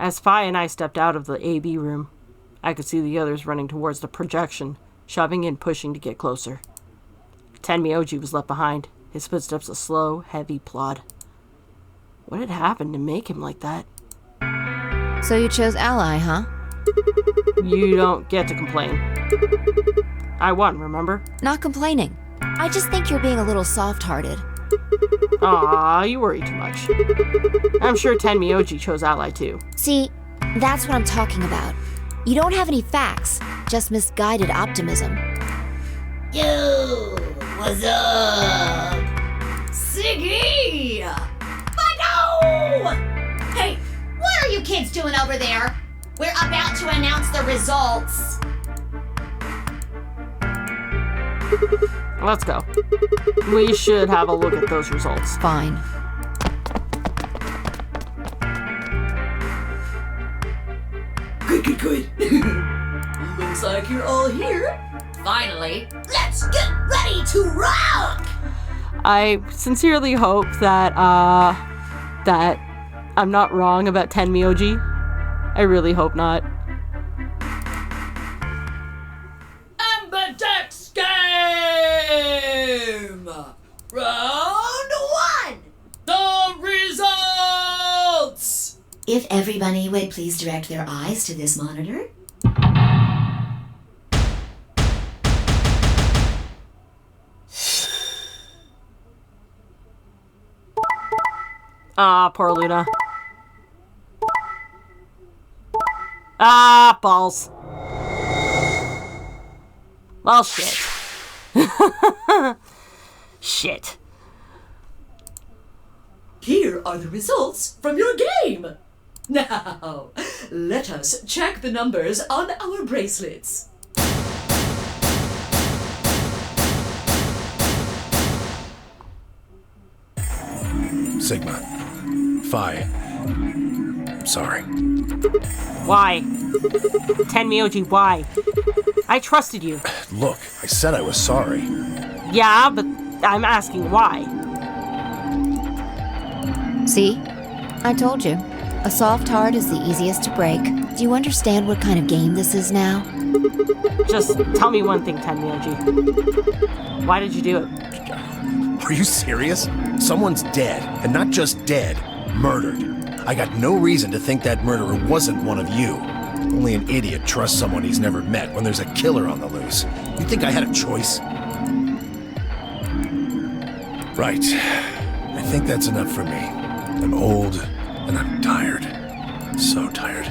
As Phi and I stepped out of the AB room, I could see the others running towards the projection, shoving and pushing to get closer. Tenmyoji was left behind, his footsteps a slow, heavy plod. What had happened to make him like that? So you chose Ally, huh? You don't get to complain. I won, remember? Not complaining. I just think you're being a little soft-hearted. Aw, you worry too much. I'm sure Tenmyoji chose Ally too. See, that's what I'm talking about. You don't have any facts, just misguided optimism. Yo, what's up? Siggy! Fido! Hey, what are you kids doing over there? We're about to announce the results. Let's go. We should have a look at those results. Fine. Good. Looks like you're all here. Finally, let's get ready to rock! I sincerely hope that I'm not wrong about Tenmyoji. I really hope not. Ambidex game! Round 1! The results! If everybody would please direct their eyes to this monitor. Ah, poor Luna. Ah, balls. Well, shit. Shit. Here are the results from your game. Now, let us check the numbers on our bracelets. Sigma. Phi. Sorry. Why? Tenmyoji, why? I trusted you. Look, I said I was sorry. Yeah, but I'm asking why. See? I told you. A soft heart is the easiest to break. Do you understand what kind of game this is now? Just tell me one thing, Tenmyoji. Why did you do it? Are you serious? Someone's dead, and not just dead, murdered. I got no reason to think that murderer wasn't one of you. Only an idiot trusts someone he's never met when there's a killer on the loose. You think I had a choice? Right. I think that's enough for me. I'm old, and I'm tired. So tired.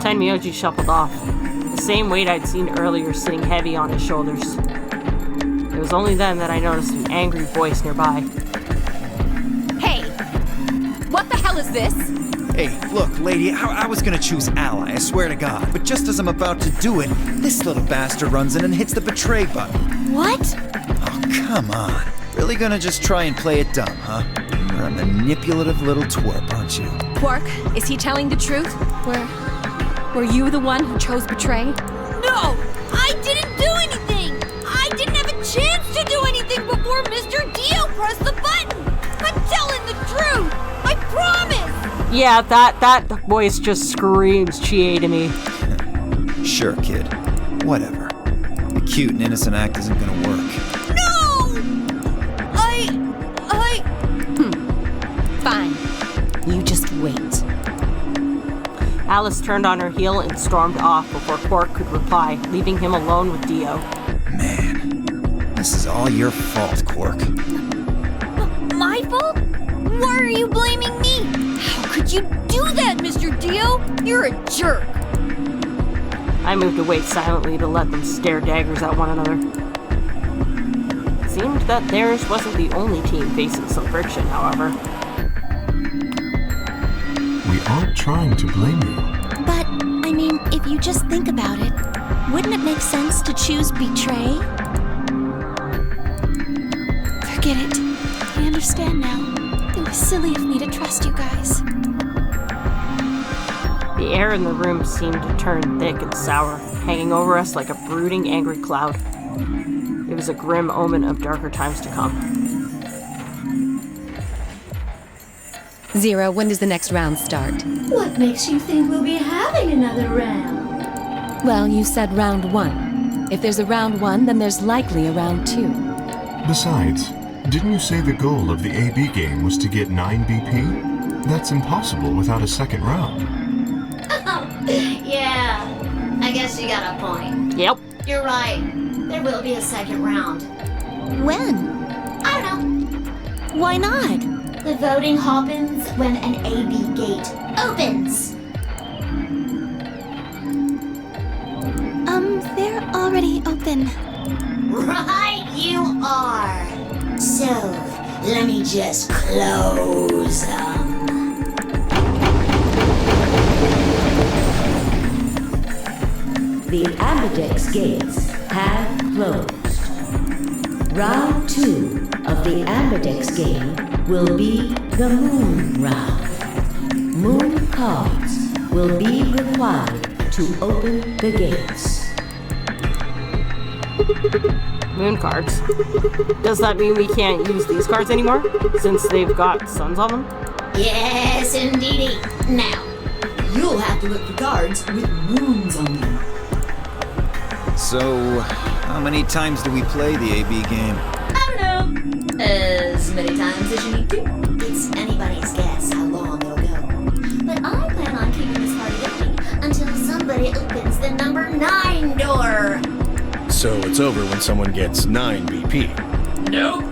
Tenmyoji shuffled off, the same weight I'd seen earlier sitting heavy on his shoulders. It was only then that I noticed an angry voice nearby. Hey! What the hell is this? Hey, look, lady, I was gonna choose Ally, I swear to God. But just as I'm about to do it, this little bastard runs in and hits the betray button. What? Oh, come on. Really gonna just try and play it dumb, huh? You're a manipulative little twerp, aren't you? Quark, is he telling the truth? Were you the one who chose betray? No! I didn't do anything! I didn't have a chance to do anything before Mr. Dio pressed the button! I'm telling the truth! I promise! Yeah, that voice just screams Chie to me. Sure, kid. Whatever. The cute and innocent act isn't gonna work. No! Fine. You just wait. Alice turned on her heel and stormed off before Quark could reply, leaving him alone with Dio. Man, this is all your fault, Quark. My fault? Why are you blaming me? How could you do that, Mr. Dio? You're a jerk. I moved away silently to let them stare daggers at one another. It seemed that theirs wasn't the only team facing some friction, however. We aren't trying to blame you. But, I mean, if you just think about it, wouldn't it make sense to choose betray? Forget it. I understand now. It was silly of me to trust you guys. The air in the room seemed to turn thick and sour, hanging over us like a brooding, angry cloud. It was a grim omen of darker times to come. Zero, when does the next round start? What makes you think we'll be having another round? Well, you said round 1. If there's a round 1, then there's likely a round 2. Besides, didn't you say the goal of the AB game was to get 9 BP? That's impossible without a second round. Yeah, I guess you got a point. Yep. You're right. There will be a second round. When? I don't know. Why not? The voting happens when an AB gate opens. They're already open. Right you are. So, let me just close them. The Ambidex gates have closed. Round 2 of the Ambidex game will be the Moon round. Moon cards will be required to open the gates. Moon cards. Does that mean we can't use these cards anymore, since they've got suns on them? Yes, indeedy. Now, You'll have to look for cards with moons on them. So, how many times do we play the AB game? I don't know. As many times as you need to. It's anybody's guess how long it'll go. But I plan on keeping this party open until somebody opens the number 9 door. So it's over when someone gets 9 BP. Nope.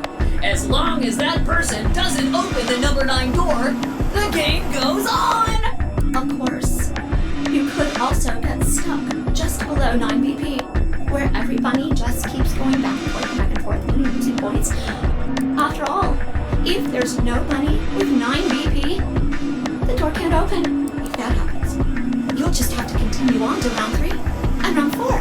As long as that person doesn't open the number 9 door, the game goes on! Of course. You could also get stuck just below 9 BP, where every bunny just keeps going back and forth, winning 2 points. After all, if there's no bunny with 9 BP, the door can't open. If that happens, you'll just have to continue on to round 3, and round 4,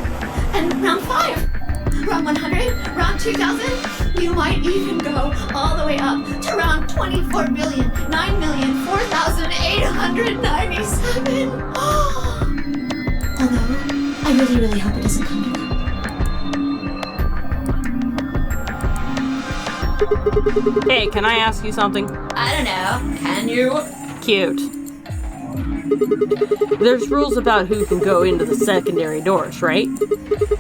and round 5, round 100, round 2000. You might even go all the way up to round 24,9,004,897. Although, I really, really hope it doesn't come to that. Hey, can I ask you something? I don't know. Can you? Cute. There's rules about who can go into the secondary doors, right?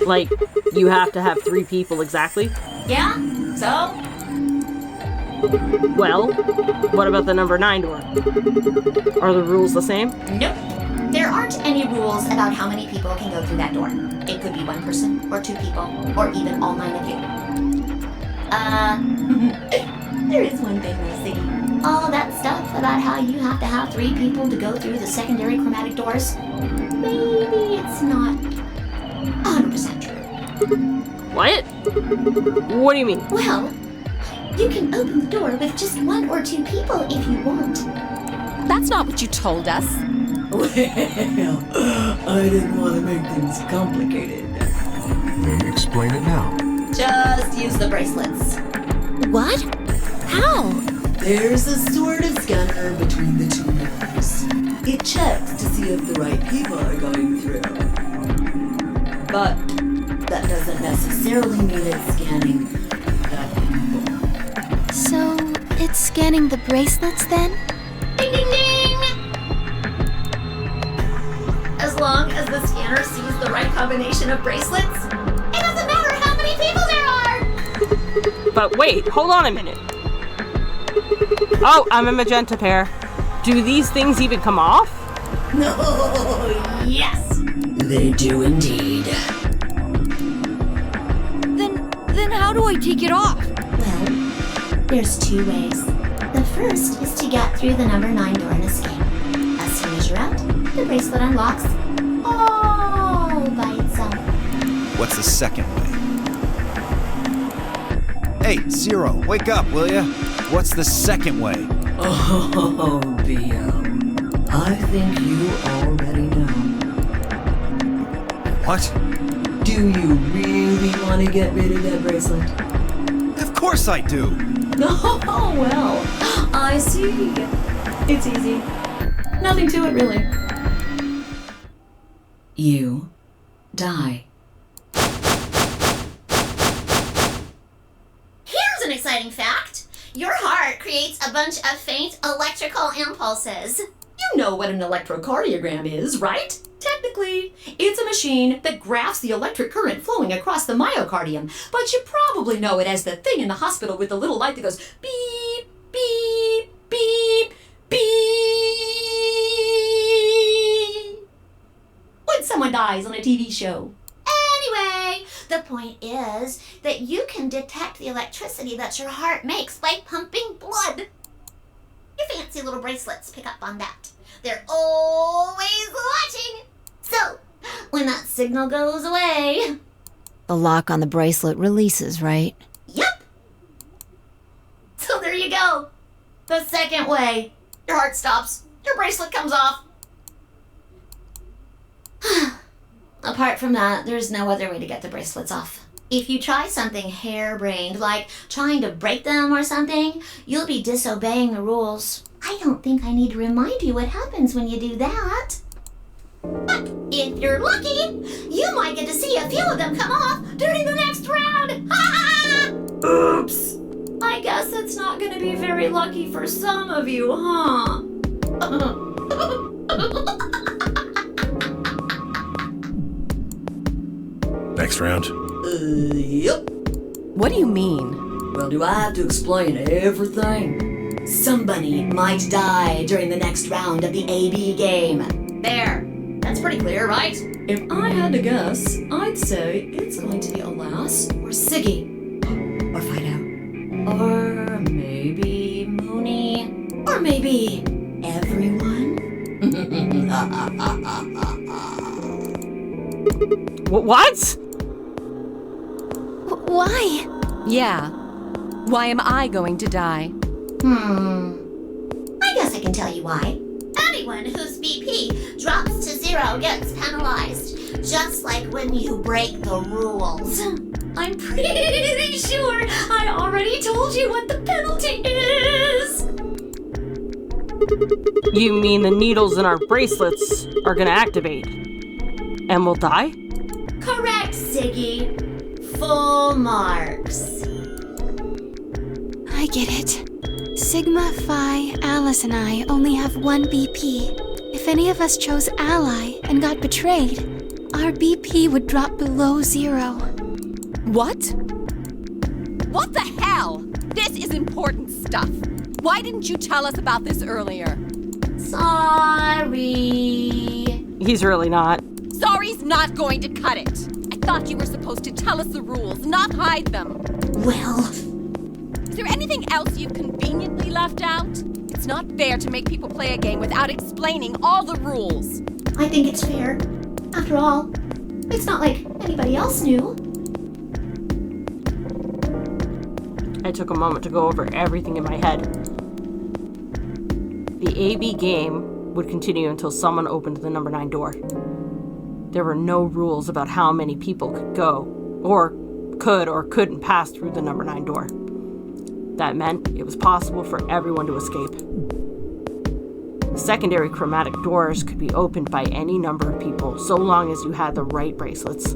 Like, you have to have 3 people exactly? Yeah? So? Well, what about the number 9 door? Are the rules the same? Nope. There aren't any rules about how many people can go through that door. It could be 1 person, or 2 people, or even all 9 of you. There is one thing though, Siggy. All that stuff about how you have to have 3 people to go through the secondary chromatic doors, maybe it's not 100% true. What? What do you mean? Well, you can open the door with just 1 or 2 people if you want. That's not what you told us. Well, I didn't want to make things complicated. Then explain it now. Just use the bracelets. What? How? There's a sort of scanner between the 2 doors. It checks to see if the right people are going through. But that doesn't necessarily mean it's scanning the people. So, it's scanning the bracelets then? Ding, ding, ding! As long as the scanner sees the right combination of bracelets, it doesn't matter how many people there are! But wait, hold on a minute. Oh, I'm a magenta pair. Do these things even come off? No, yes, they do indeed. Then how do I take it off? Well, there's 2 ways. The first is to get through the number 9 door and escape. As soon as you're out, the bracelet unlocks all by itself. What's the second way? Hey, Zero, wake up, will ya? What's the second way? Oh, V.L. I think you already know. What? Do you really want to get rid of that bracelet? Of course I do! Oh, well, I see. It's easy. Nothing to it, really. You die. Here's an exciting fact. Your heart creates a bunch of faint electrical impulses. You know what an electrocardiogram is, right? Technically, it's a machine that graphs the electric current flowing across the myocardium, but you probably know it as the thing in the hospital with the little light that goes beep, beep, beep, beep when someone dies on a TV show. Anyway, the point is that you can detect the electricity that your heart makes by pumping blood. Your fancy little bracelets pick up on that. They're always watching. So, when that signal goes away... The lock on the bracelet releases, right? Yep. So there you go. The second way. Your heart stops. Your bracelet comes off. Apart from that, there's no other way to get the bracelets off. If you try something harebrained, like trying to break them or something, you'll be disobeying the rules. I don't think I need to remind you what happens when you do that. But if you're lucky, you might get to see a few of them come off during the next round. Oops. I guess it's not going to be very lucky for some of you, huh? Next round. Yep. What do you mean? Well, do I have to explain everything? Somebody might die during the next round of the AB game. There. That's pretty clear, right? If I had to guess, I'd say it's going to be Alas or Siggy. Or Fido. Or maybe Mooney. Or maybe everyone. What? Why? Yeah. Why am I going to die? I guess I can tell you why. Anyone whose BP drops to 0 gets penalized, just like when you break the rules. I'm pretty sure I already told you what the penalty is. You mean the needles in our bracelets are gonna activate? And we'll die? Correct, Siggy. Full marks. I get it. Sigma, Phi, Alice, and I only have 1 BP. If any of us chose Ally and got betrayed, our BP would drop below 0. What? What the hell? This is important stuff. Why didn't you tell us about this earlier? Sorry. He's really not. Sorry's not going to cut it. I thought you were supposed to tell us the rules, not hide them. Well... Is there anything else you've conveniently left out? It's not fair to make people play a game without explaining all the rules. I think it's fair. After all, it's not like anybody else knew. I took a moment to go over everything in my head. The AB game would continue until someone opened the number 9 door. There were no rules about how many people could go, or could or couldn't pass through the number 9 door. That meant it was possible for everyone to escape. The secondary chromatic doors could be opened by any number of people, so long as you had the right bracelets.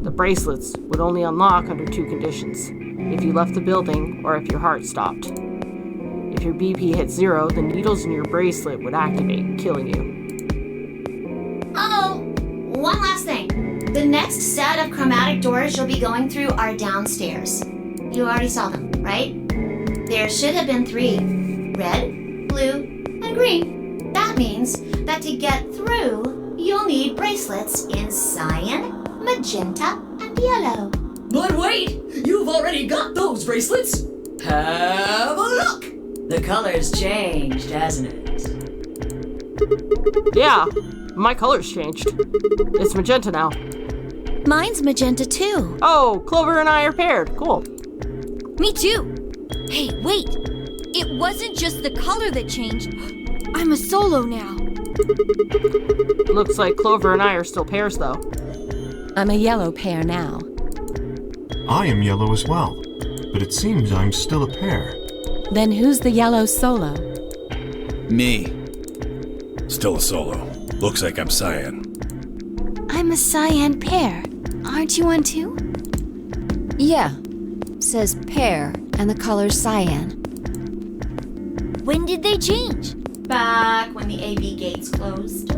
The bracelets would only unlock under 2 conditions: if you left the building or if your heart stopped. If your BP hit 0, the needles in your bracelet would activate, killing you. Oh, one last thing. The next set of chromatic doors you'll be going through are downstairs. You already saw them, right? There should have been 3. Red, blue, and green. That means that to get through, you'll need bracelets in cyan, magenta, and yellow. But wait! You've already got those bracelets! Have a look! The color's changed, hasn't it? Yeah, my color's changed. It's magenta now. Mine's magenta too. Oh, Clover and I are paired. Cool. Me too. Hey, wait. It wasn't just the color that changed. I'm a solo now. Looks like Clover and I are still pairs, though. I'm a yellow pair now. I am yellow as well, but it seems I'm still a pair. Then who's the yellow solo? Me. Still a solo. Looks like I'm cyan. I'm a cyan pair. Aren't you one too? Yeah. Says pear, and the color's cyan. When did they change? Back when the AB gates closed.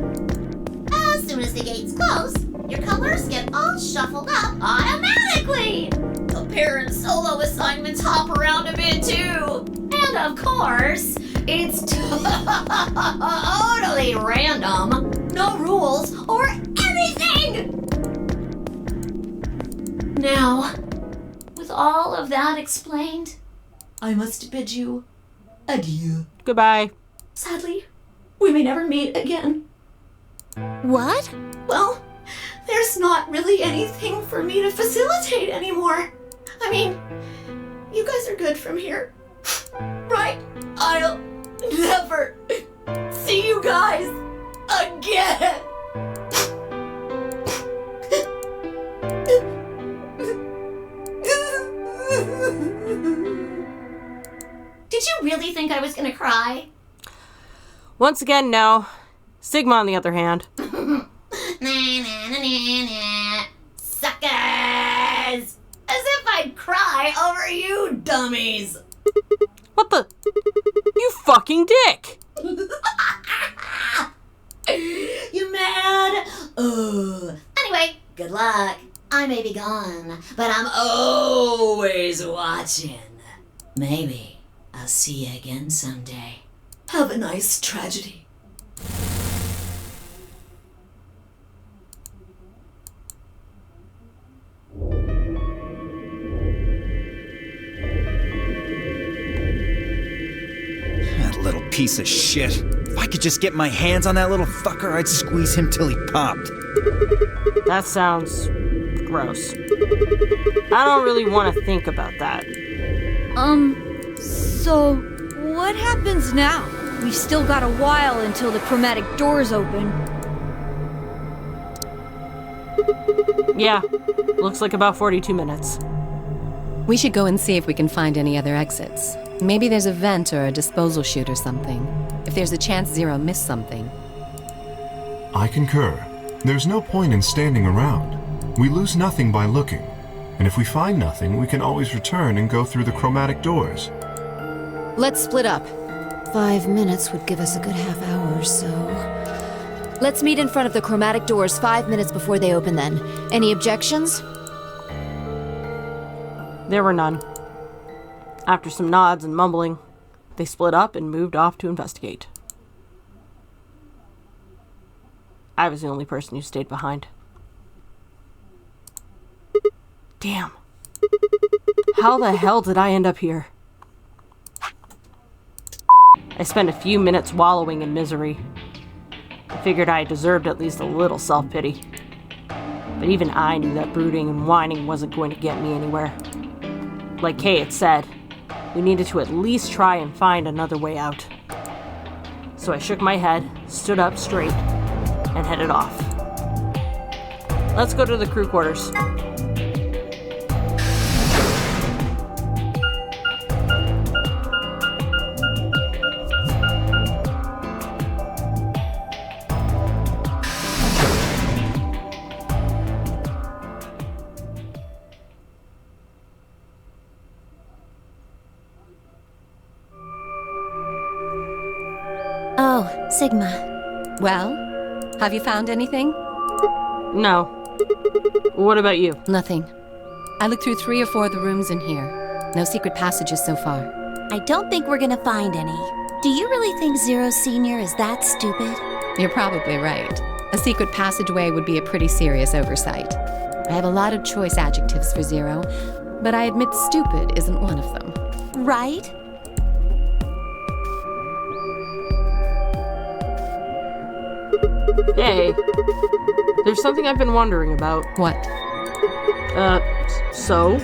As soon as the gates close, your colors get all shuffled up automatically. The pair and solo assignments hop around a bit too. And of course, it's totally random. No rules or anything! Now, with all of that explained, I must bid you adieu. Goodbye. Sadly, we may never meet again. What? Well, there's not really anything for me to facilitate anymore. I mean, you guys are good from here, right? I'll never see you guys again. Did you really think I was gonna cry? Once again, no. Sigma, on the other hand. Suckers! As if I'd cry over you dummies! What the? You fucking dick! You mad? Anyway, good luck. I may be gone, but I'm always watching. Maybe I'll see you again someday. Have a nice tragedy. That little piece of shit. If I could just get my hands on that little fucker, I'd squeeze him till he popped. That sounds gross. I don't really want to think about that. So what happens now? We've still got a while until the chromatic doors open. Yeah, looks like about 42 minutes. We should go and see if we can find any other exits. Maybe there's a vent or a disposal chute or something. If there's a chance Zero missed something. I concur. There's no point in standing around. We lose nothing by looking. And if we find nothing, we can always return and go through the chromatic doors. Let's split up. 5 minutes would give us a good half hour or so. Let's meet in front of the chromatic doors 5 minutes before they open then. Any objections? There were none. After some nods and mumbling, they split up and moved off to investigate. I was the only person who stayed behind. Damn. How the hell did I end up here? I spent a few minutes wallowing in misery. I figured I deserved at least a little self-pity. But even I knew that brooding and whining wasn't going to get me anywhere. Like Kay had said, we needed to at least try and find another way out. So I shook my head, stood up straight, and headed off. Let's go to the crew quarters. Oh, Sigma. Well, have you found anything? No. What about you? Nothing. I looked through 3 or 4 of the rooms in here. No secret passages so far. I don't think we're gonna find any. Do you really think Zero Senior is that stupid? You're probably right. A secret passageway would be a pretty serious oversight. I have a lot of choice adjectives for Zero, but I admit stupid isn't one of them. Right? Hey, there's something I've been wondering about. What? So?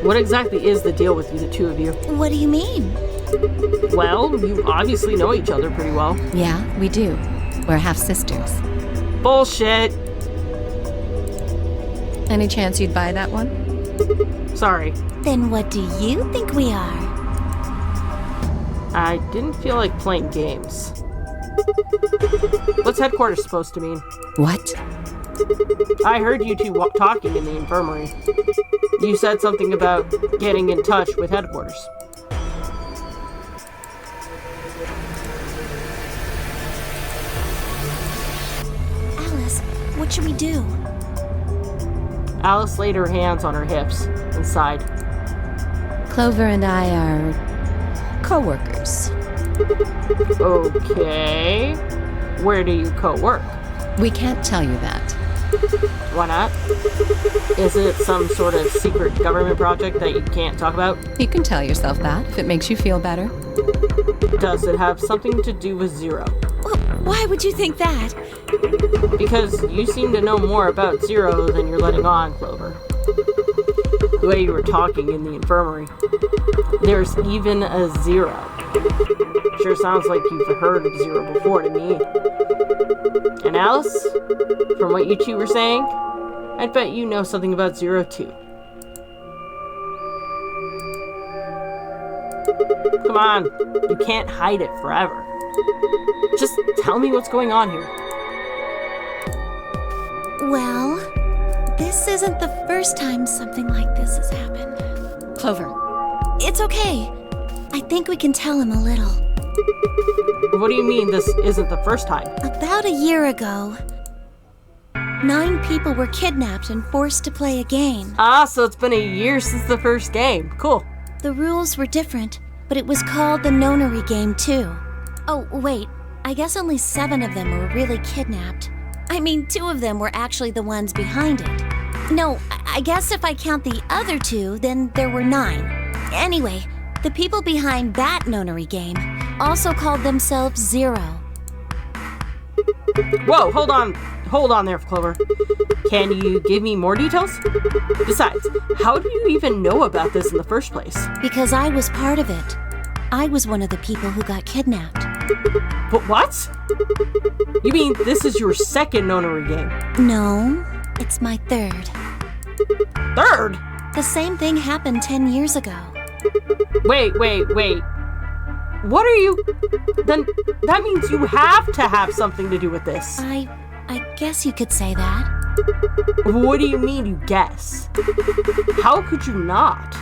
What exactly is the deal with the two of you? What do you mean? Well, you obviously know each other pretty well. Yeah, we do. We're half-sisters. Bullshit! Any chance you'd buy that one? Sorry. Then what do you think we are? I didn't feel like playing games. What's headquarters supposed to mean? What? I heard you two talking in the infirmary. You said something about getting in touch with headquarters. Alice, what should we do? Alice laid her hands on her hips and sighed. Clover and I are co-workers. Okay. Where do you co-work? We can't tell you that. Why not? Is it some sort of secret government project that you can't talk about? You can tell yourself that if it makes you feel better. Does it have something to do with Zero? Why would you think that? Because you seem to know more about Zero than you're letting on, Clover. The way you were talking in the infirmary. There's even a Zero. Sure sounds like you've heard of Zero before to me. And Alice, from what you two were saying, I'd bet you know something about Zero too. Come on, you can't hide it forever. Just tell me what's going on here. Well, this isn't the first time something like this has happened. Clover. It's okay. I think we can tell him a little. What do you mean this isn't the first time? About a year ago, 9 people were kidnapped and forced to play a game. Ah, so it's been a year since the first game. Cool. The rules were different, but it was called the Nonary Game too. Oh, wait. I guess only 7 of them were really kidnapped. I mean, 2 of them were actually the ones behind it. No, I guess if I count the other 2, then there were 9. Anyway, the people behind that Nonary Game also called themselves Zero. Whoa, hold on there, Clover. Can you give me more details? Besides, how do you even know about this in the first place? Because I was part of it. I was one of the people who got kidnapped. But what? You mean this is your second Nonary Game? No, it's my 3rd. 3rd? The same thing happened 10 years ago. Wait. What are you... Then that means you have to have something to do with this. I guess you could say that. What do you mean you guess? How could you not?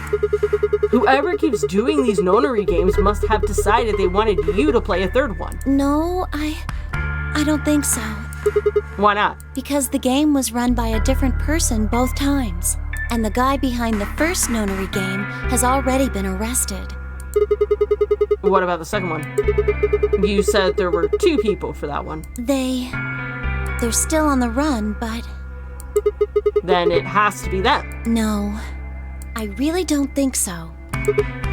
Whoever keeps doing these Nonary games must have decided they wanted you to play a 3rd one. No, I don't think so. Why not? Because the game was run by a different person both times. And the guy behind the first Nonary game has already been arrested. What about the second one? You said there were 2 people for that one. They're still on the run, but... Then it has to be them. No, I really don't think so.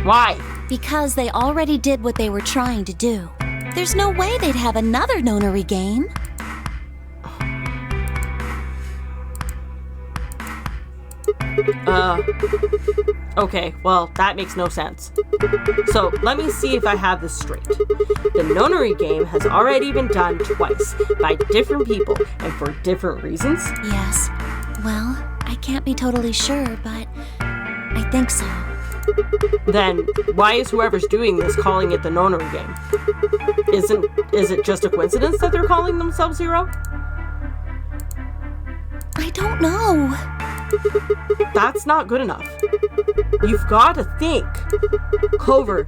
Why? Because they already did what they were trying to do. There's no way they'd have another Nonary game. Okay, well, that makes no sense. So, let me see if I have this straight. The Nonary game has already been done twice, by different people, and for different reasons? Yes. Well, I can't be totally sure, but I think so. Then, why is whoever's doing this calling it the Nonary game? Is it just a coincidence that they're calling themselves Zero? I don't know. That's not good enough. You've got to think. Clover,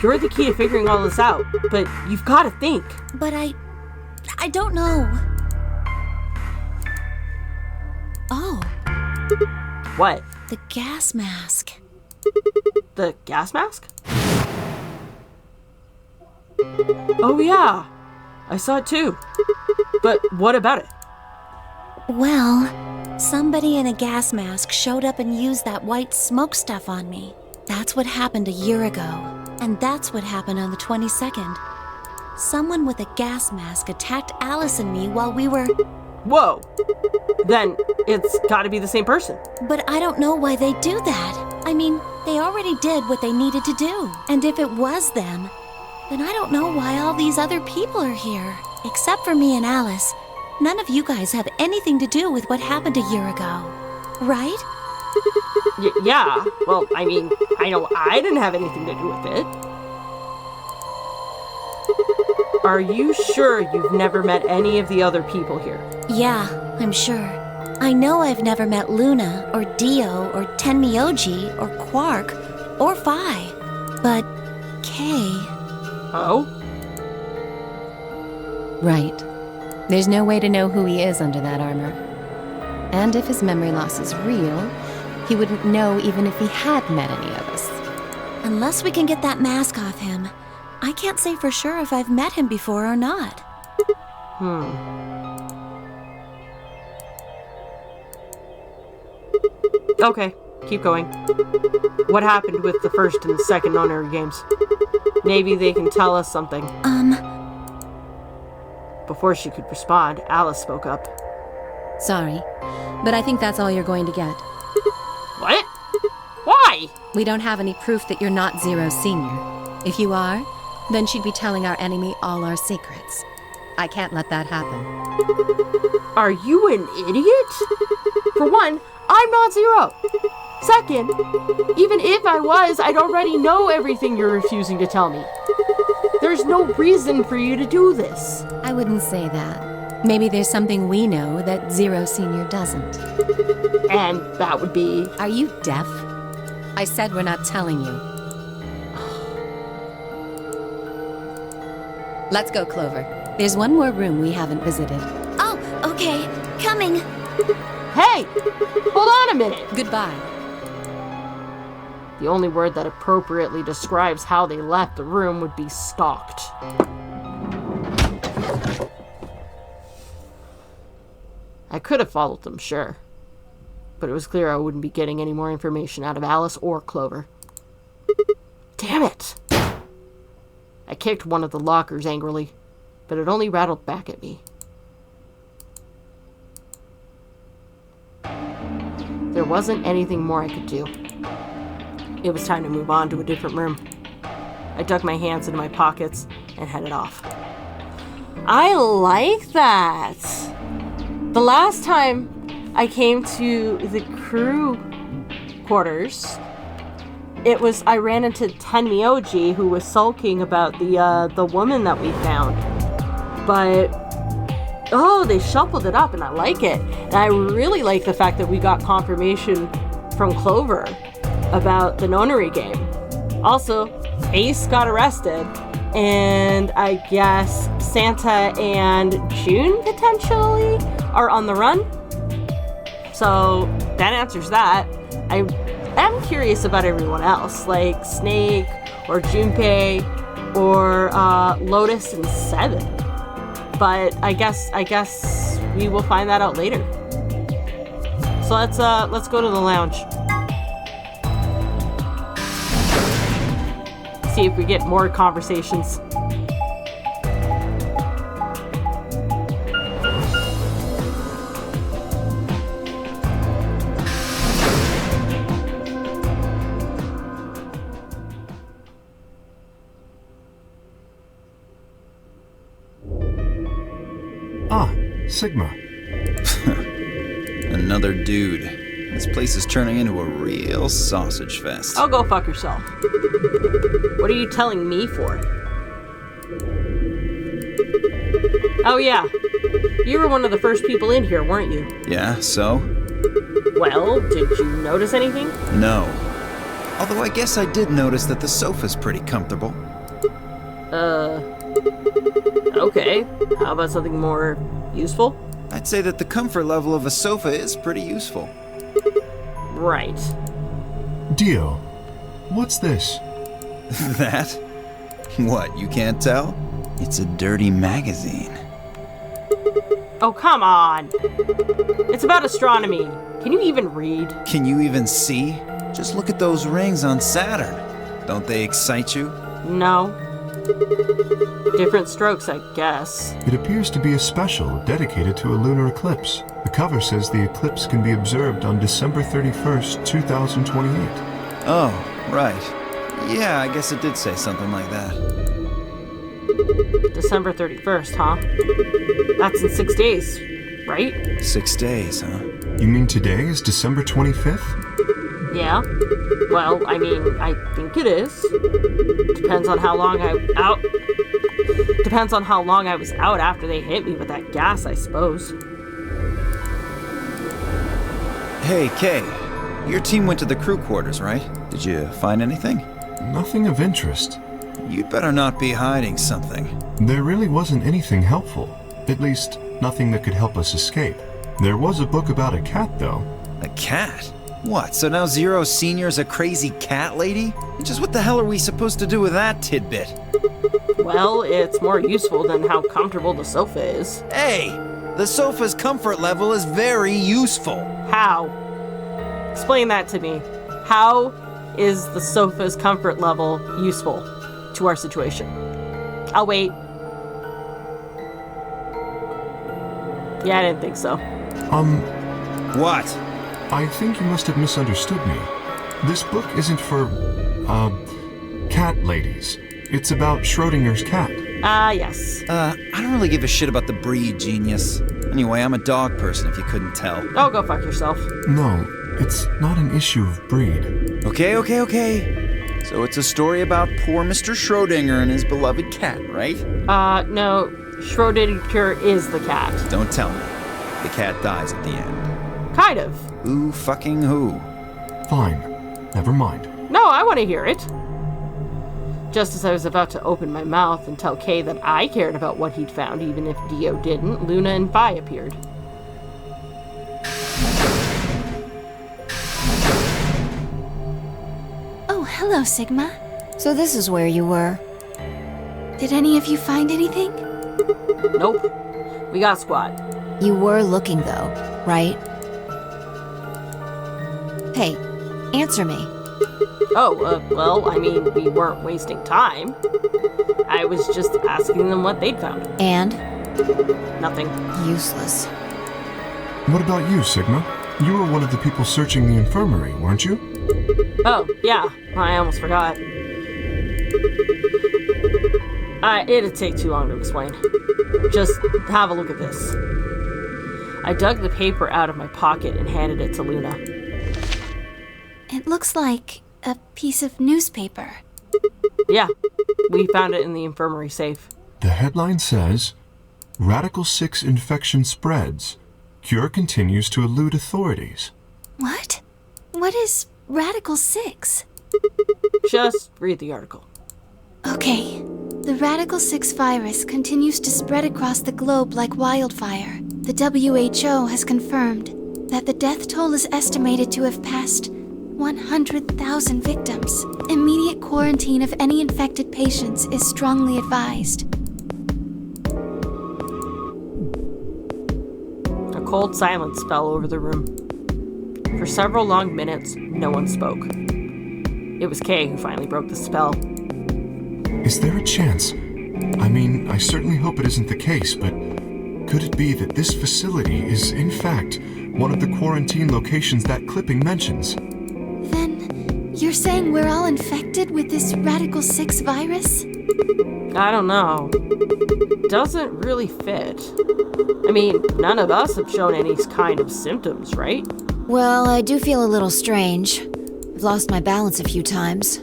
you're the key to figuring all this out, but you've got to think. But I don't know. Oh. What? The gas mask. The gas mask? Oh yeah, I saw it too. But what about it? Well, somebody in a gas mask showed up and used that white smoke stuff on me. That's what happened a year ago. And that's what happened on the 22nd. Someone with a gas mask attacked Alice and me while we were... Whoa! Then it's gotta be the same person. But I don't know why they do that. I mean, they already did what they needed to do. And if it was them, then I don't know why all these other people are here. Except for me and Alice. None of you guys have anything to do with what happened a year ago, right? Yeah, well, I mean, I know I didn't have anything to do with it. Are you sure you've never met any of the other people here? Yeah, I'm sure. I know I've never met Luna, or Dio, or Tenmyoji, or Quark, or Phi. But Kay... Oh? Right. There's no way to know who he is under that armor. And if his memory loss is real, he wouldn't know even if he had met any of us. Unless we can get that mask off him, I can't say for sure if I've met him before or not. Okay, keep going. What happened with the first and the second Nonary Games? Maybe they can tell us something. Before she could respond, Alice spoke up. Sorry, but I think that's all you're going to get. What? Why? We don't have any proof that you're not Zero Senior. If you are, then she'd be telling our enemy all our secrets. I can't let that happen. Are you an idiot? For one, I'm not Zero. Second, even if I was, I'd already know everything you're refusing to tell me. There's no reason for you to do this. I wouldn't say that. Maybe there's something we know that Zero Senior doesn't. And that would be... Are you deaf? I said we're not telling you. Let's go, Clover. There's one more room we haven't visited. Oh, okay. Coming. Hey! Hold on a minute! Goodbye. The only word that appropriately describes how they left the room would be stalked. I could have followed them, sure. But it was clear I wouldn't be getting any more information out of Alice or Clover. Damn it! I kicked one of the lockers angrily, but it only rattled back at me. There wasn't anything more I could do. It was time to move on to a different room. I dug my hands into my pockets and headed off. I like that! The last time I came to the crew quarters, I ran into Tenmyoji, who was sulking about the woman that we found. But, they shuffled it up and I like it. And I really like the fact that we got confirmation from Clover about the Nonary game. Also, Ace got arrested, and I guess Santa and June potentially are on the run. So that answers that. I am curious about everyone else, like Snake or Junpei or Lotus and Seven. But I guess we will find that out later. So let's go to the lounge. See if we get more conversations. Ah, Sigma. Another dude. This place is turning into a real sausage fest. Oh, go fuck yourself. What are you telling me for? Oh yeah, you were one of the first people in here, weren't you? Yeah, so? Well, did you notice anything? No. Although I guess I did notice that the sofa's pretty comfortable. Okay. How about something more useful? I'd say that the comfort level of a sofa is pretty useful. Right. Dio, what's this? That? What, you can't tell? It's a dirty magazine. Oh, come on. It's about astronomy. Can you even read? Can you even see? Just look at those rings on Saturn. Don't they excite you? No. Different strokes, I guess. It appears to be a special dedicated to a lunar eclipse. The cover says the eclipse can be observed on December 31st, 2028. Oh, right. Yeah, I guess it did say something like that. December 31st, huh? That's in 6 days, right? 6 days, huh? You mean today is December 25th? Yeah. Well, I mean, I think it is. Depends on how long I was out after they hit me with that gas, I suppose. Hey, Kay. Your team went to the crew quarters, right? Did you find anything? Nothing of interest. You'd better not be hiding something. There really wasn't anything helpful. At least, nothing that could help us escape. There was a book about a cat, though. A cat? What, so now Zero Senior's a crazy cat lady? Just what the hell are we supposed to do with that tidbit? Well, it's more useful than how comfortable the sofa is. Hey! The sofa's comfort level is very useful. How? Explain that to me. How is the sofa's comfort level useful to our situation? I'll wait. Yeah, I didn't think so. What? I think you must have misunderstood me. This book isn't for, cat ladies. It's about Schrodinger's cat. Yes. I don't really give a shit about the breed, genius. Anyway, I'm a dog person, if you couldn't tell. Oh, go fuck yourself. No, it's not an issue of breed. Okay. So it's a story about poor Mr. Schrodinger and his beloved cat, right? No. Schrodinger is the cat. Don't tell me. The cat dies at the end. Kind of. Who fucking who? Fine. Never mind. No, I want to hear it. Just as I was about to open my mouth and tell Kay that I cared about what he'd found, even if Dio didn't, Luna and Vi appeared. Oh, hello, Sigma. So this is where you were. Did any of you find anything? Nope. We got squat. You were looking, though, right? Hey, answer me. Oh, well, I mean, we weren't wasting time. I was just asking them what they'd found. And? Nothing. Useless. What about you, Sigma? You were one of the people searching the infirmary, weren't you? Oh, yeah. I almost forgot. It'd take too long to explain. Just have a look at this. I dug the paper out of my pocket and handed it to Luna. It looks like a piece of newspaper. Yeah, we found it in the infirmary safe. The headline says, Radical-6 infection spreads. Cure continues to elude authorities. What? What is Radical-6? Just read the article. Okay. The Radical-6 virus continues to spread across the globe like wildfire. The WHO has confirmed that the death toll is estimated to have passed 100,000 victims. Immediate quarantine of any infected patients is strongly advised. A cold silence fell over the room. For several long minutes, no one spoke. It was Kay who finally broke the spell. Is there a chance? I mean, I certainly hope it isn't the case, but could it be that this facility is, in fact, one of the quarantine locations that clipping mentions? Then, you're saying we're all infected with this Radical-6 virus? I don't know. Doesn't really fit. I mean, none of us have shown any kind of symptoms, right? Well, I do feel a little strange. I've lost my balance a few times.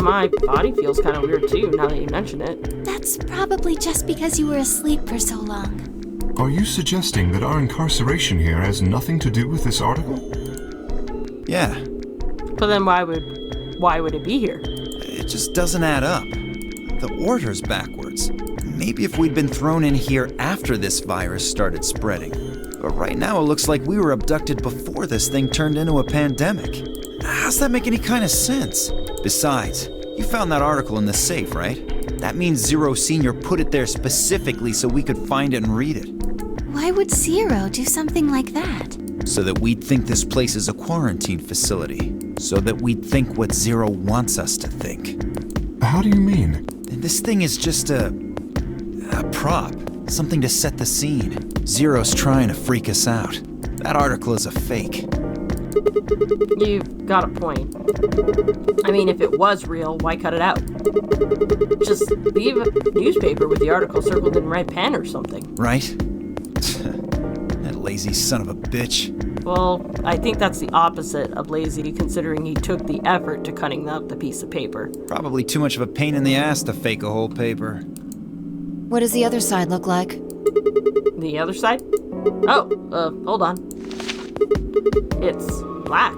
My body feels kind of weird too, now that you mention it. That's probably just because you were asleep for so long. Are you suggesting that our incarceration here has nothing to do with this article? Yeah. But then why would it be here? It just doesn't add up. The order's backwards. Maybe if we'd been thrown in here after this virus started spreading. But right now it looks like we were abducted before this thing turned into a pandemic. How's that make any kind of sense? Besides, you found that article in the safe, right? That means Zero Senior put it there specifically so we could find it and read it. Why would Zero do something like that? So that we'd think this place is a quarantine facility. So that we'd think what Zero wants us to think. How do you mean? And this thing is just a prop. Something to set the scene. Zero's trying to freak us out. That article is a fake. You've got a point. I mean, if it was real, why cut it out? Just leave a newspaper with the article circled in red pen or something. Right? That lazy son of a bitch. Well, I think that's the opposite of lazy, considering he took the effort to cutting out the piece of paper. Probably too much of a pain in the ass to fake a whole paper. What does the other side look like? The other side? Oh, hold on. It's black.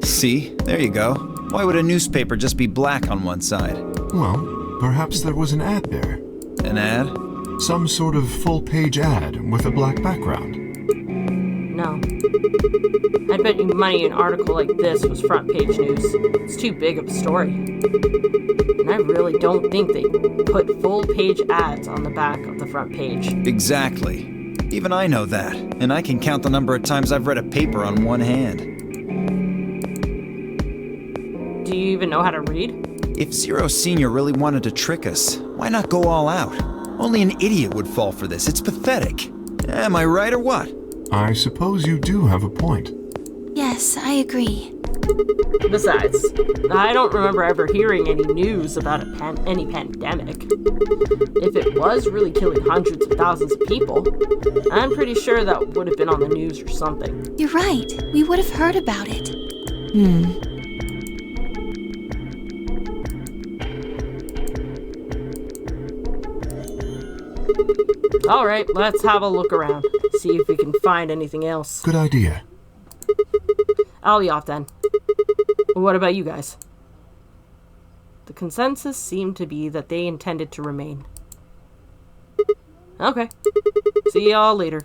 See? There you go. Why would a newspaper just be black on one side? Well, perhaps there was an ad there. An ad? Some sort of full-page ad with a black background. No. I'd bet you money an article like this was front page news. It's too big of a story. And I really don't think they put full-page ads on the back of the front page. Exactly. Even I know that, and I can count the number of times I've read a paper on one hand. Do you even know how to read? If Zero Senior really wanted to trick us, why not go all out? Only an idiot would fall for this. It's pathetic. Am I right or what? I suppose you do have a point. Yes, I agree. Besides, I don't remember ever hearing any news about any pandemic. If it was really killing hundreds of thousands of people, I'm pretty sure that would have been on the news or something. You're right. We would have heard about it. Alright, let's have a look around. See if we can find anything else. Good idea. I'll be off then. What about you guys? The consensus seemed to be that they intended to remain. Okay. See y'all later.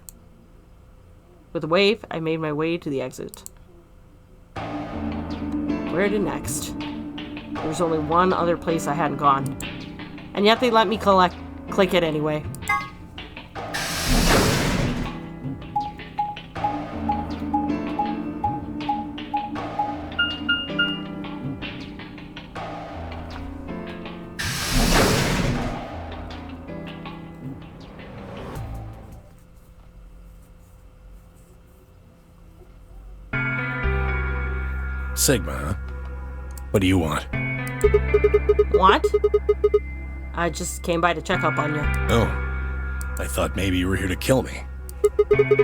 With a wave, I made my way to the exit. Where to next? There was only one other place I hadn't gone. And yet they let me click it anyway. Sigma, huh? What do you want? What? I just came by to check up on you. Oh. I thought maybe you were here to kill me.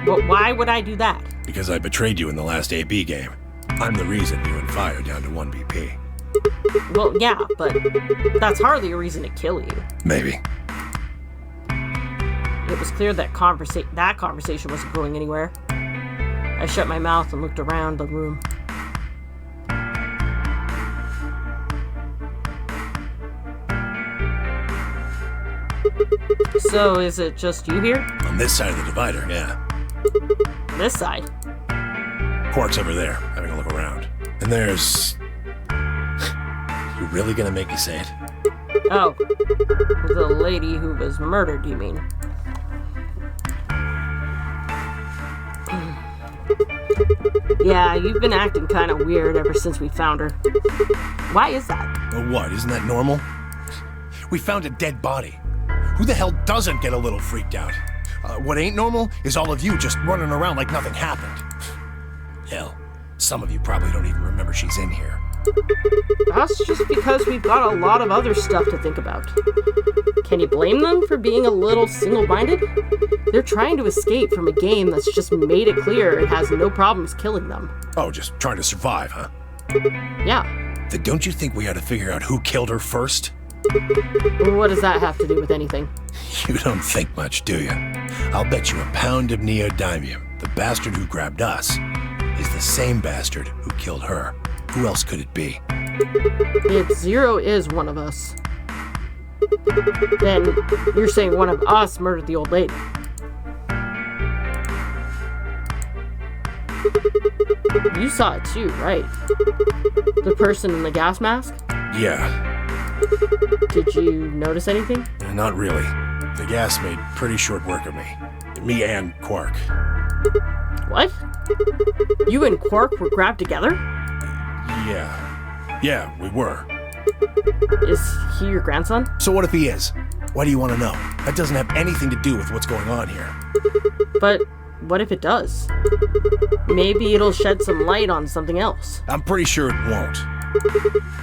But why would I do that? Because I betrayed you in the last AB game. I'm the reason you and Fire down to 1 BP. Well, yeah, but that's hardly a reason to kill you. Maybe. It was clear that conversation wasn't going anywhere. I shut my mouth and looked around the room. So, is it just you here? On this side of the divider, yeah. This side? Quark's over there, having a look around. And there's... You really gonna make me say it? Oh. The lady who was murdered, you mean? Yeah, you've been acting kind of weird ever since we found her. Why is that? Well, what? Isn't that normal? We found a dead body. Who the hell doesn't get a little freaked out? What ain't normal is all of you just running around like nothing happened. Hell, some of you probably don't even remember she's in here. That's just because we've got a lot of other stuff to think about. Can you blame them for being a little single-minded? They're trying to escape from a game that's just made it clear it has no problems killing them. Oh, just trying to survive, huh? Yeah. Then don't you think we ought to figure out who killed her first? What does that have to do with anything? You don't think much, do you? I'll bet you a pound of neodymium the bastard who grabbed us is the same bastard who killed her. Who else could it be? If Zero is one of us, then you're saying one of us murdered the old lady. You saw it too, right? The person in the gas mask? Yeah. Did you notice anything? Not really. The gas made pretty short work of me. Me and Quark. What? You and Quark were grabbed together? Yeah, we were. Is he your grandson? So what if he is? Why do you want to know? That doesn't have anything to do with what's going on here. But what if it does? Maybe it'll shed some light on something else. I'm pretty sure it won't.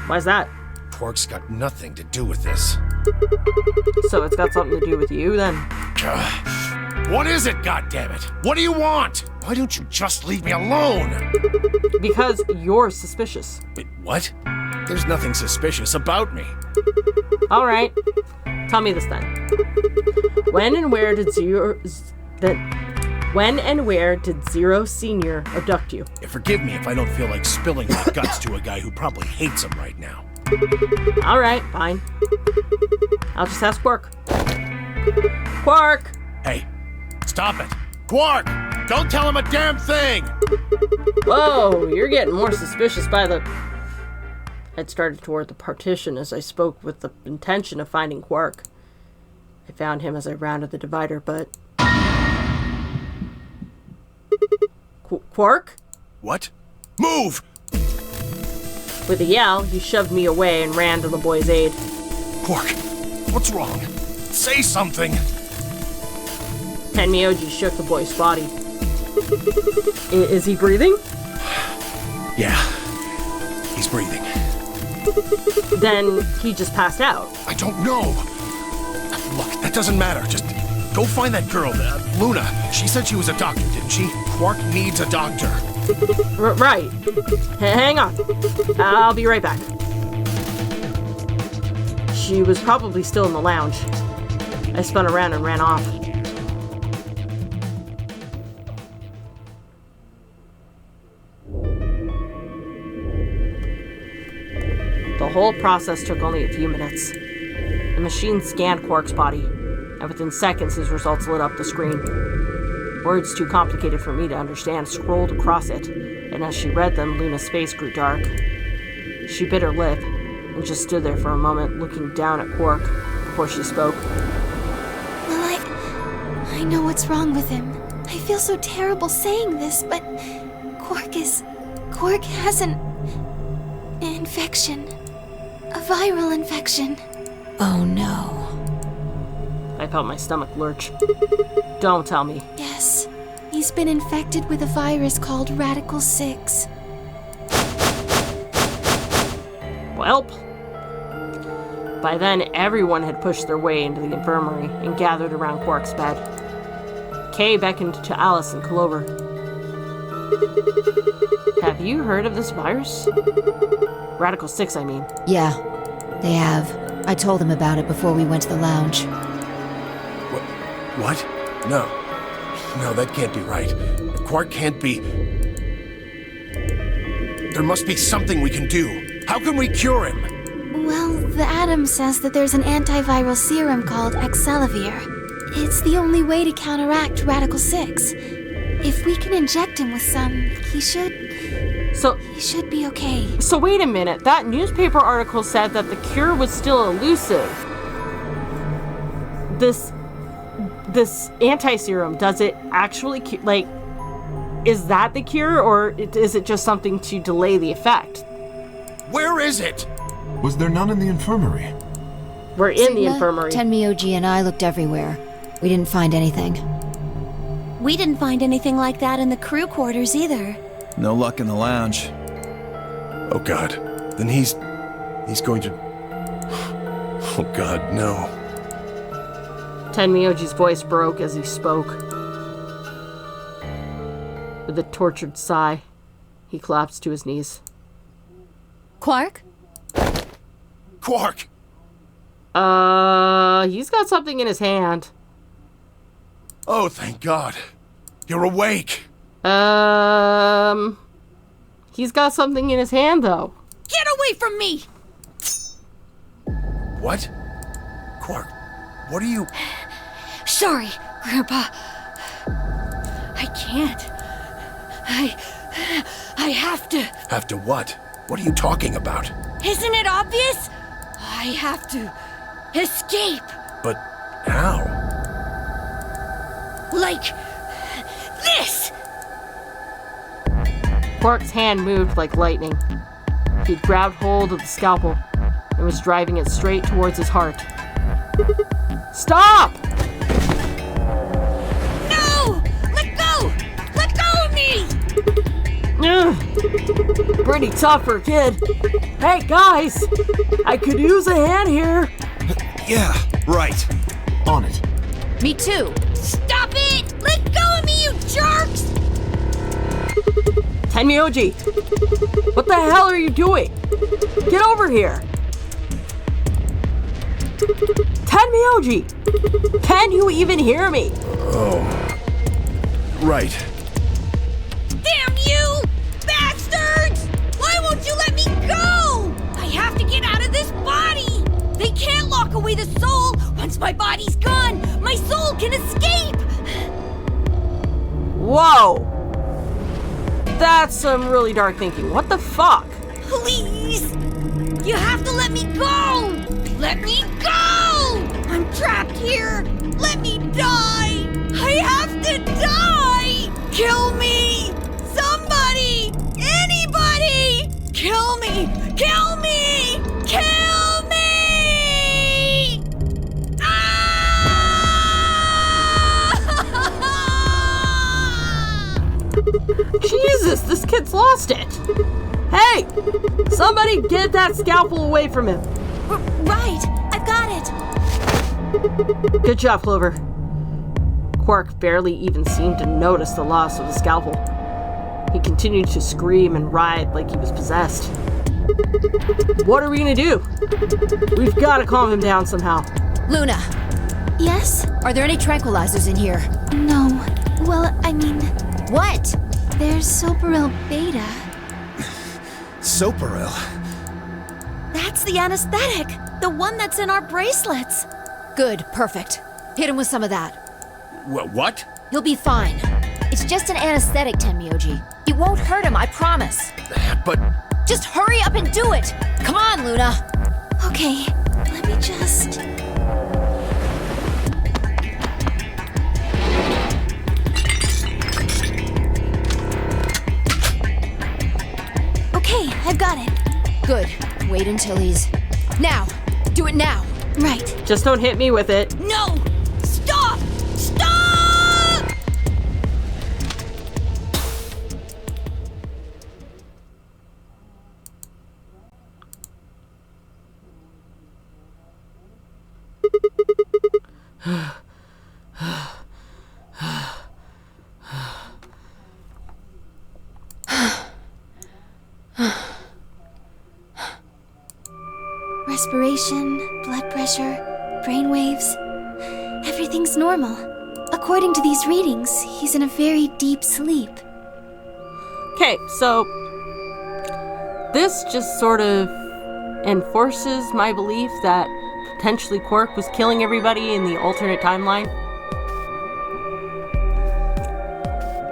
Why's that? Quark's got nothing to do with this. So it's got something to do with you, then? What is it, goddammit? What do you want? Why don't you just leave me alone? Because you're suspicious. Wait, what? There's nothing suspicious about me. All right. Tell me this then. When and where did Zero... When and where did Zero Sr. abduct you? Forgive me if I don't feel like spilling my guts to a guy who probably hates him right now. Alright, fine. I'll just ask Quark. Quark! Hey, stop it! Quark! Don't tell him a damn thing! Whoa, you're getting more suspicious by the... I'd started toward the partition as I spoke with the intention of finding Quark. I found him as I rounded the divider, but... Quark? What? Move! With a yell, he shoved me away and ran to the boy's aid. Quark, what's wrong? Say something! Tenmyoji shook the boy's body. Is he breathing? Yeah, he's breathing. Then he just passed out. I don't know. Look, that doesn't matter. Just go find that girl, Luna. She said she was a doctor, didn't she? Quark needs a doctor. Right. Hang on. I'll be right back. She was probably still in the lounge. I spun around and ran off. The whole process took only a few minutes. The machine scanned Quark's body, and within seconds his results lit up the screen. Words too complicated for me to understand scrolled across it, and as she read them, Luna's face grew dark. She bit her lip, and just stood there for a moment, looking down at Quark, before she spoke. Well, I know what's wrong with him. I feel so terrible saying this, but Quark has an infection. A viral infection. Oh no. I felt my stomach lurch. Don't tell me. Yes. He's been infected with a virus called Radical-6. Welp. By then, everyone had pushed their way into the infirmary and gathered around Quark's bed. Kay beckoned to Alice and Clover. Have you heard of this virus? Radical-6, I mean. Yeah, they have. I told them about it before we went to the lounge. What? No, that can't be right. Quark can't be... There must be something we can do. How can we cure him? Well, the Atom says that there's an antiviral serum called Excelavir. It's the only way to counteract Radical-6. If we can inject him with some, he should be okay. So wait a minute. That newspaper article said that the cure was still elusive. This anti-serum, does it actually is that the cure, or is it just something to delay the effect? Where is it? Was there none in the infirmary? We're in the infirmary. Tenmyoji and I looked everywhere. We didn't find anything. We didn't find anything like that in the crew quarters either. No luck in the lounge. Oh God, then he's going to... Oh God, no. Tenmyoji's voice broke as he spoke. With a tortured sigh, he collapsed to his knees. Quark? Quark! He's got something in his hand. Oh, thank God. You're awake. He's got something in his hand, though. Get away from me! What? Quark, what are you... Sorry, Grandpa. I can't. I have to. Have to what? What are you talking about? Isn't it obvious? I have to escape. But how? Like this! Quark's hand moved like lightning. He'd grabbed hold of the scalpel and was driving it straight towards his heart. Stop! No! Let go! Let go of me! Pretty tough for a kid. Hey, guys! I could use a hand here. Yeah, right. On it. Me too. Stop it! Let go of me, you jerks! Tenmyoji! What the hell are you doing? Get over here! Tenmyoji! Can you even hear me? Oh. right. Damn you! Bastards! Why won't you let me go? I have to get out of this body! They can't lock away the soul! Once my body's gone, my soul can escape! Whoa! That's some really dark thinking. What the fuck? Please! You have to let me go! Let me go! I'm trapped here! Let me die! I have to die! Kill me! Somebody! Anybody! Kill me! Kill me! Kill me! Ah! Jesus, this kid's lost it. Hey! Somebody get that scalpel away from him. Right! I've got it! Good job, Clover. Quark barely even seemed to notice the loss of the scalpel. He continued to scream and writhe like he was possessed. What are we gonna do? We've gotta calm him down somehow. Luna, Yes? are there any tranquilizers in here? No. Well, I mean, What? there's Soparil Beta. Soparil? That's the anesthetic! The one that's in our bracelets! Good, perfect. Hit him with some of that. What? He'll be fine. It's just an anesthetic, Tenmyoji. It won't hurt him, I promise. But Just hurry up and do it! Come on, Luna! Okay, let me just... Okay, I've got it. Good. Wait until he's... Now! Do it now! Right. Just don't hit me with it. No! Stop! Stop! Respiration, blood pressure, brain waves. Everything's normal. According to these readings, he's in a very deep sleep. Okay, so this just sort of enforces my belief that potentially Quark was killing everybody in the alternate timeline.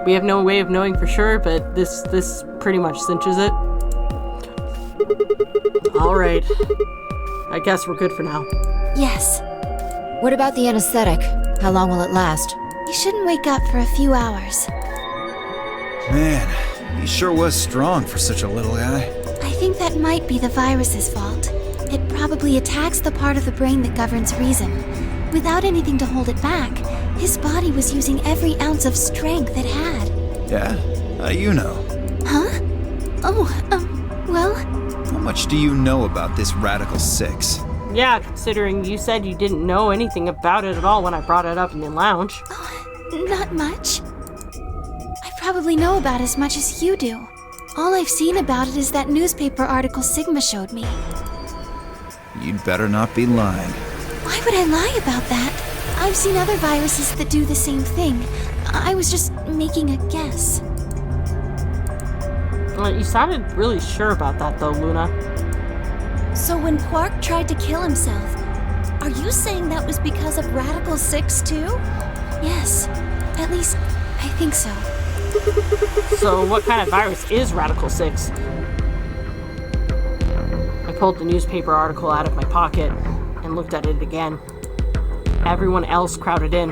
We have no way of knowing for sure, but this pretty much cinches it. Alright. I guess we're good for now. Yes. What about the anesthetic? How long will it last? He shouldn't wake up for a few hours. Man, he sure was strong for such a little guy. I think that might be the virus's fault. It probably attacks the part of the brain that governs reason. Without anything to hold it back, his body was using every ounce of strength it had. Yeah? How do you know? Huh? Oh, well... How much do you know about this Radical-6? Yeah, considering you said you didn't know anything about it at all when I brought it up in the lounge. Not much. I probably know about as much as you do. All I've seen about it is that newspaper article Sigma showed me. You'd better not be lying. Why would I lie about that? I've seen other viruses that do the same thing. I was just making a guess. You sounded really sure about that though, Luna. So when Quark tried to kill himself, are you saying that was because of Radical-6 too? Yes. At least, I think so. So what kind of virus is Radical-6? I pulled the newspaper article out of my pocket and looked at it again. Everyone else crowded in.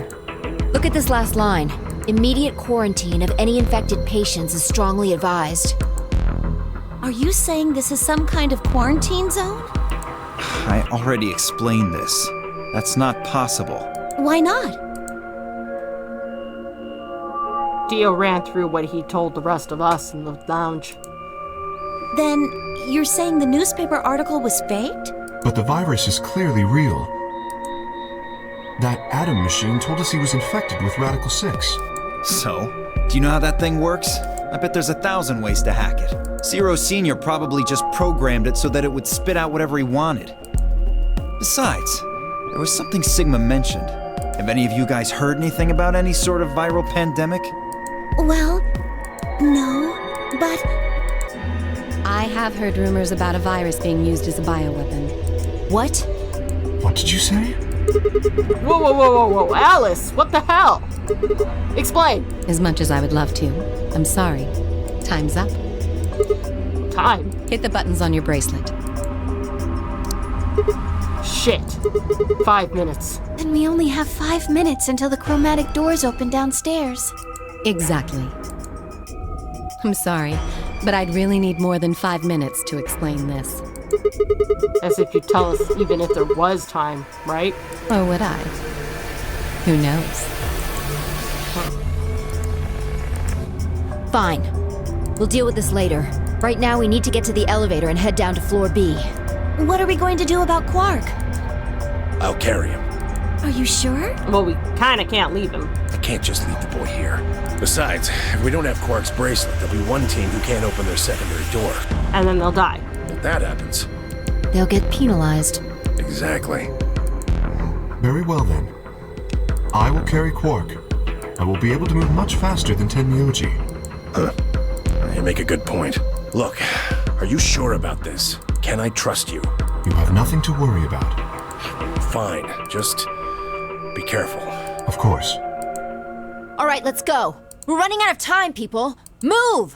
Look at this last line. Immediate quarantine of any infected patients is strongly advised. Are you saying this is some kind of quarantine zone? I already explained this. That's not possible. Why not? Dio ran through what he told the rest of us in the lounge. Then you're saying the newspaper article was faked? But the virus is clearly real. That Adam machine told us he was infected with Radical-6. So, do you know how that thing works? I bet there's 1,000 ways to hack it. Zero Senior probably just programmed it so that it would spit out whatever he wanted. Besides, there was something Sigma mentioned. Have any of you guys heard anything about any sort of viral pandemic? Well, no, but... I have heard rumors about a virus being used as a bioweapon. What? What did you say? Whoa, Alice, what the hell? Explain. As much as I would love to. I'm sorry. Time's up. Time? Hit the buttons on your bracelet. Shit. 5 minutes. And we only have 5 minutes until the chromatic doors open downstairs. Exactly. I'm sorry, but I'd really need more than 5 minutes to explain this. As if you'd tell us even if there was time, right? Or would I? Who knows? Fine. We'll deal with this later. Right now, we need to get to the elevator and head down to floor B. What are we going to do about Quark? I'll carry him. Are you sure? Well, we kinda can't leave him. I can't just leave the boy here. Besides, if we don't have Quark's bracelet, there'll be one team who can't open their secondary door. And then they'll die. If that happens. They'll get penalized. Exactly. Very well then. I will carry Quark. I will be able to move much faster than Tenmyoji. You make a good point. Look, are you sure about this? Can I trust you? You have nothing to worry about. Fine, just be careful. Of course. All right, let's go. We're running out of time, people. Move!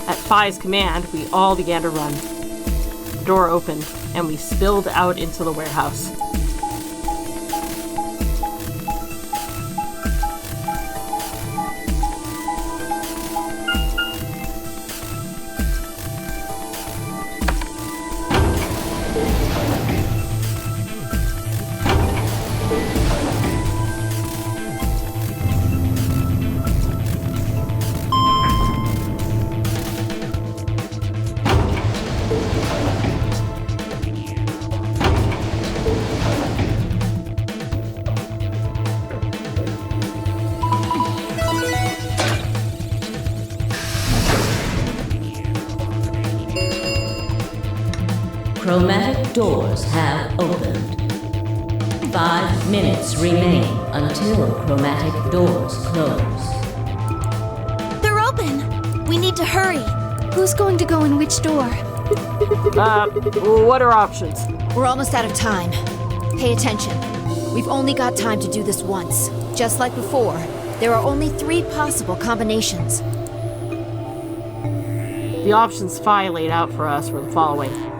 At Phi's command, we all began to run. The door opened, and we spilled out into the warehouse. Chromatic doors have opened. 5 minutes remain until chromatic doors close. They're open! We need to hurry. Who's going to go in which door? What are options? We're almost out of time. Pay attention. We've only got time to do this once. Just like before, there are only 3 possible combinations. The options Phi laid out for us were the following.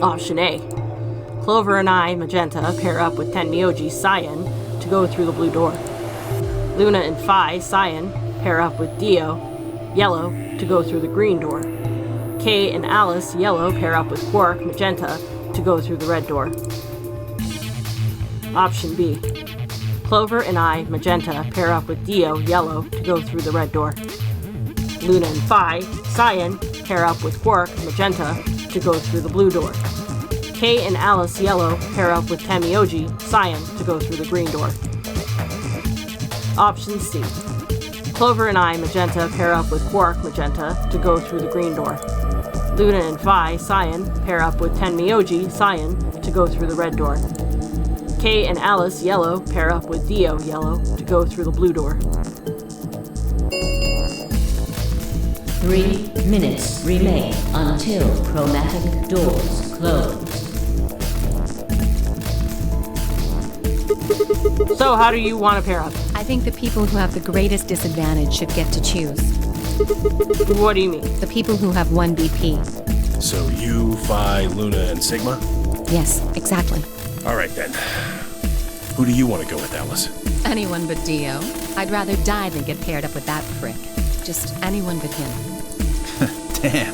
Option A. Clover and I, Magenta, pair up with Tenmyoji, Cyan, to go through the blue door. Luna and Phi, Cyan, pair up with Dio, Yellow, to go through the green door. Kay and Alice, Yellow, pair up with Quark, Magenta, to go through the red door. Option B. Clover and I, Magenta, pair up with Dio, Yellow, to go through the red door. Luna and Phi, Cyan, pair up with Quark, Magenta, to go through the blue door. Kay and Alice, Yellow, pair up with Tenmyoji, Cyan, to go through the green door. Option C. Clover and I, Magenta, pair up with Quark, Magenta, to go through the green door. Luna and Phi, Cyan, pair up with Tenmyoji, Cyan, to go through the red door. Kay and Alice, Yellow, pair up with Dio, Yellow, to go through the blue door. 3 minutes remain until chromatic doors close. So how do you want to pair up? I think the people who have the greatest disadvantage should get to choose. What do you mean? The people who have 1 BP. So you, Phi, Luna, and Sigma? Yes, exactly. All right then. Who do you want to go with, Alice? Anyone but Dio. I'd rather die than get paired up with that prick. Just anyone but him. Damn.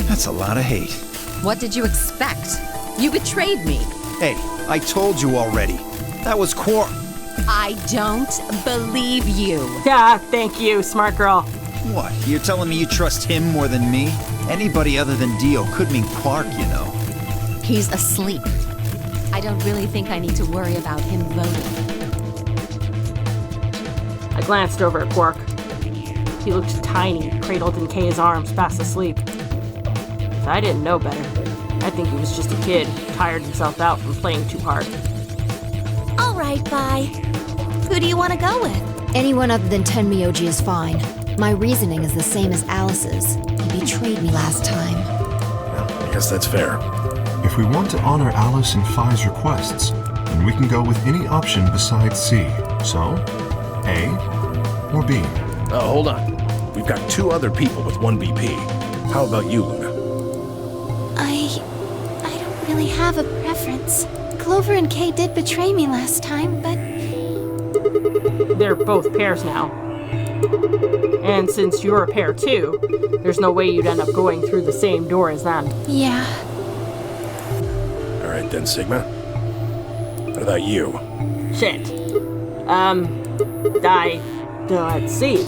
That's a lot of hate. What did you expect? You betrayed me. Hey, I told you already. That was Quark. I don't believe you. Yeah, thank you, smart girl. What? You're telling me you trust him more than me? Anybody other than Dio could mean Quark, you know. He's asleep. I don't really think I need to worry about him voting. I glanced over at Quark. He looked tiny, cradled in Kay's arms, fast asleep. But I didn't know better. I think he was just a kid, tired himself out from playing too hard. All right, bye. Who do you want to go with? Anyone other than Tenmyoji is fine. My reasoning is the same as Alice's. He betrayed me last time. Well, I guess that's fair. If we want to honor Alice and Phi's requests, then we can go with any option besides C. So, A or B? Hold on. We've got 2 other people with 1 BP. How about you, Luna? I don't really have a preference. Clover and Kay did betray me last time, but... They're both pairs now. And since you're a pair too, there's no way you'd end up going through the same door as them. Yeah. Alright then, Sigma. What about you? Shit. Let's see.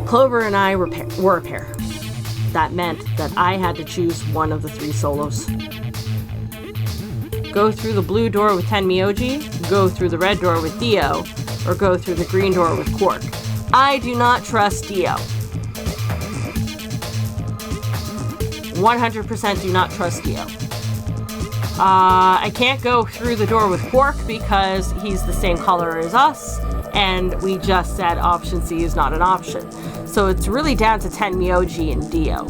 Clover and I were a pair. That meant that I had to choose one of the 3 solos. Go through the blue door with Tenmyoji, go through the red door with Dio, or go through the green door with Quark. I do not trust Dio. 100% do not trust Dio. I can't go through the door with Quark because he's the same color as us, and we just said option C is not an option. So it's really down to Tenmyoji and Dio.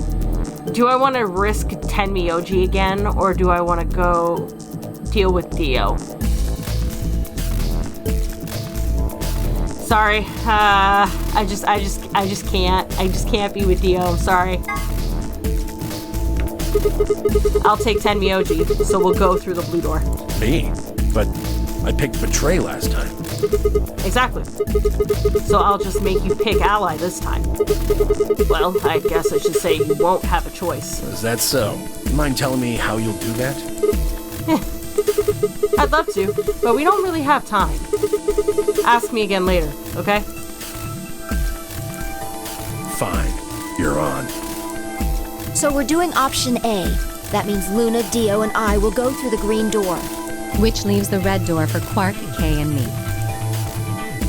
Do I want to risk Tenmyoji again, or do I want to go deal with Dio? Sorry, I just can't. I just can't be with Dio. I'm sorry. I'll take Tenmyoji, so we'll go through the blue door. Me? But I picked Betray last time. Exactly. So I'll just make you pick Ally this time. Well, I guess I should say you won't have a choice. Is that so? Mind telling me how you'll do that? I'd love to, but we don't really have time. Ask me again later, okay? Fine. You're on. So we're doing option A. That means Luna, Dio, and I will go through the green door. Which leaves the red door for Quark, Kay, and me.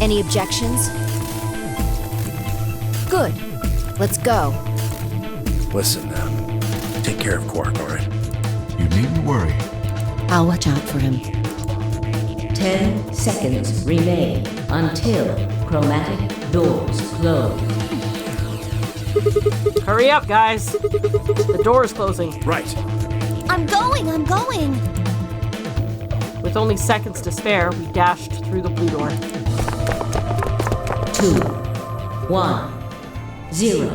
Any objections? Good. Let's go. Listen, take care of Quark, alright? You needn't worry. I'll watch out for him. 10 seconds remain until chromatic doors close. Hurry up, guys. The door is closing. Right. I'm going! With only seconds to spare, we dashed through the blue door. 2, 1, 0.